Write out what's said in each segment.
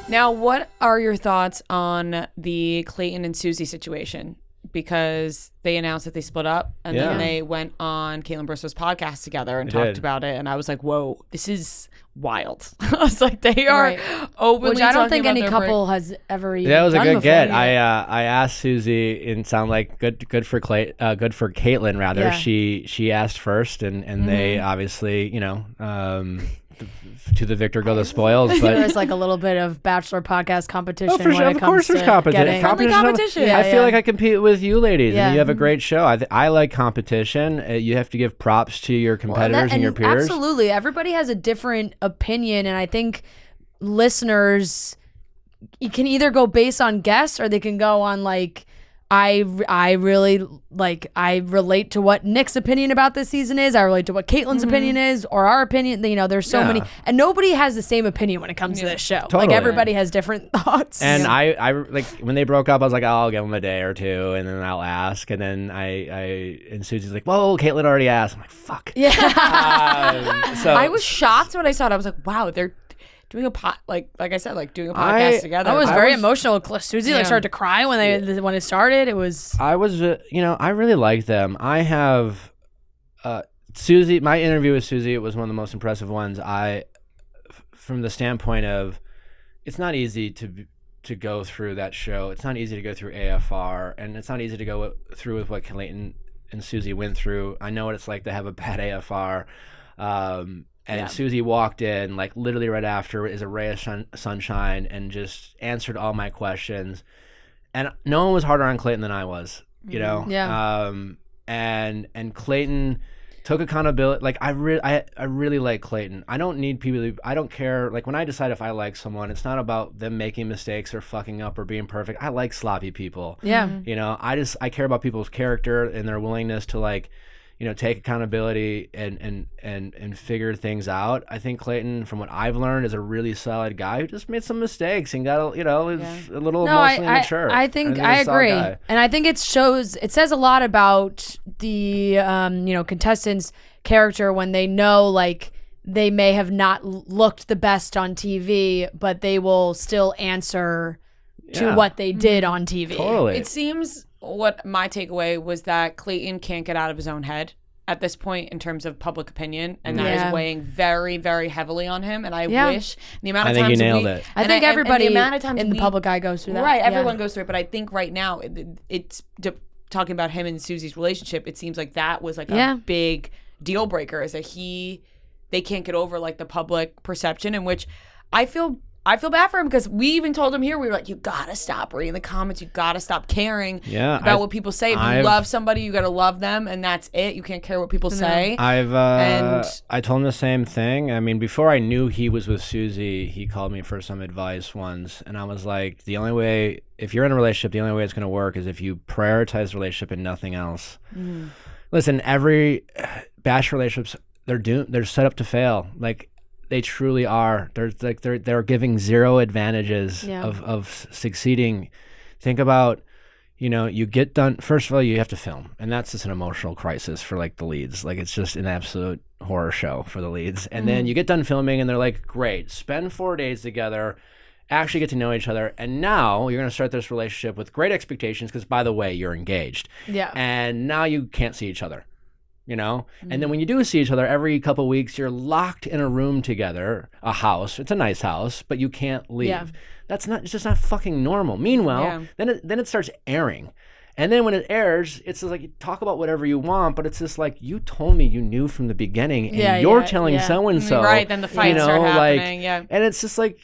Now, what are your thoughts on the Clayton and Susie situation? Because they announced that they split up, and then they went on Caitlin Bristow's podcast together and talked about it. And I was like, "Whoa, this is wild." I was like, "They are openly." Which I don't think any couple has ever even. That was a good get. Either. I asked Susie, and sound like good for Caitlin rather. Yeah. She asked first, and they obviously to the victor go the spoils. But there's like a little bit of Bachelor podcast competition. Of course, there's competition. Friendly competition. I feel like I compete with you ladies, and you have a great show. I like competition. You have to give props to your competitors and your peers. Absolutely, everybody has a different opinion, and I think listeners, you can either go based on guests or they can go on like. I really I relate to what Nick's opinion about this season is. I relate to what Caitlin's opinion is, or our opinion. There's so many, and nobody has the same opinion when it comes to this show. Totally. Like everybody has different thoughts. And I like when they broke up, I was like, I'll give them a day or two, and then I'll ask. And then and Susie's like, whoa, Caitlin already asked. I'm like, fuck. Yeah. So I was shocked when I saw it. I was like, wow, they're doing a like I said, doing a podcast together. I was very emotional. Susie started to cry when when it started. It was. I was, I really like them. I have, Susie. My interview with Susie, it was one of the most impressive ones. From the standpoint of, it's not easy to go through that show. It's not easy to go through AFR, and it's not easy to go through with what Clayton and Susie went through. I know what it's like to have a bad AFR. And Susie walked in, like literally right after, is a ray of sunshine, and just answered all my questions. And no one was harder on Clayton than I was, you know. Yeah. And Clayton took accountability. Like I really like Clayton. I don't need people. I don't care. Like when I decide if I like someone, it's not about them making mistakes or fucking up or being perfect. I like sloppy people. Yeah. You know, I care about people's character and their willingness to take accountability and figure things out. I think Clayton, from what I've learned, is a really solid guy who just made some mistakes and got is a little emotionally mature. I think I agree, and I think it says a lot about the contestants' character when they know like they may have not looked the best on TV, but they will still answer to what they did on TV. Totally. It seems. What my takeaway was that Clayton can't get out of his own head at this point in terms of public opinion, and that is weighing very, very heavily on him. And I wish the amount of times you nailed it. I think everybody the amount of times in the public eye goes through that. Right, everyone goes through it. But I think right now it's talking about him and Susie's relationship. It seems like that was like a big deal breaker, is that they can't get over like the public perception, in which I feel bad for him, because we even told him here, we were like, you gotta stop reading the comments, you gotta stop caring about what people say. If you love somebody, you gotta love them, and that's it. You can't care what people say. I told him the same thing. I mean, before I knew he was with Susie, he called me for some advice once, and I was like, the only way, if you're in a relationship, the only way it's gonna work is if you prioritize the relationship and nothing else. Listen, every Bachelor relationships, they're doomed. They're set up to fail. Like, they truly are. They're giving zero advantages of succeeding. Think about, you get done. First of all, you have to film, and that's just an emotional crisis for like the leads. Like, it's just an absolute horror show for the leads. And then you get done filming, and they're like, great, spend 4 days together, actually get to know each other, and now you're going to start this relationship with great expectations, because by the way, you're engaged. Yeah. And now you can't see each other. And then when you do see each other every couple of weeks, you're locked in a room together, a house. It's a nice house, but you can't leave. Yeah. It's just not fucking normal. Meanwhile, then it starts airing. And then when it airs, it's just like, you talk about whatever you want, but it's just like, you told me you knew from the beginning, and you're telling so-and-so. Right, then the fights start happening, And it's just like,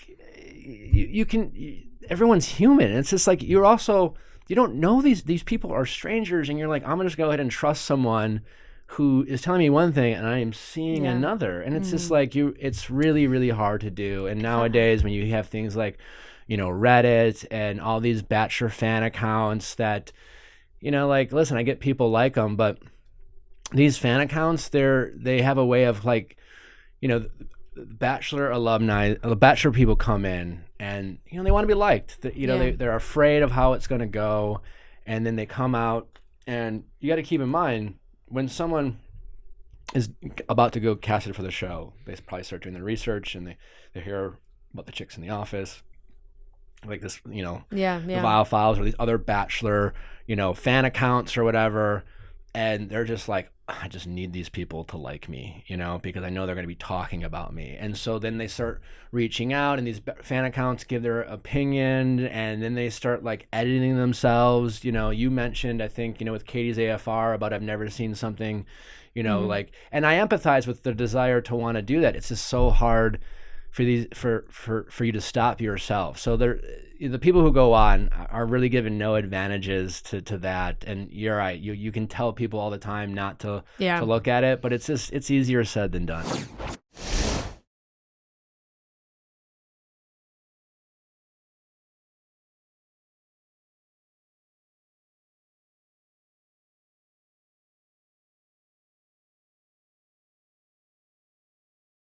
everyone's human. And it's just like, you don't know these people are strangers, and you're like, I'm going to just go ahead and trust someone who is telling me one thing and I am seeing another. And it's just like, it's really, really hard to do. And nowadays, when you have things like, Reddit and all these Bachelor fan accounts that, listen, I get people like them, but these fan accounts, they have a way of like, Bachelor alumni, Bachelor people come in and, they want to be liked. They're afraid of how it's going to go. And then they come out, and you got to keep in mind, when someone is about to go casted for the show, they probably start doing their research, and they hear about the chicks in the office, like this, the Vile Files or these other Bachelor, fan accounts or whatever. And they're just like, I just need these people to like me, because I know they're going to be talking about me. And so then they start reaching out, and these fan accounts give their opinion, and then they start like editing themselves. You mentioned, I think, with Katie's AFR about I've never seen something, like, and I empathize with the desire to want to do that. It's just so hard for you to stop yourself. So the people who go on are really given no advantages to that. And you're right. You can tell people all the time not to look at it, but it's easier said than done.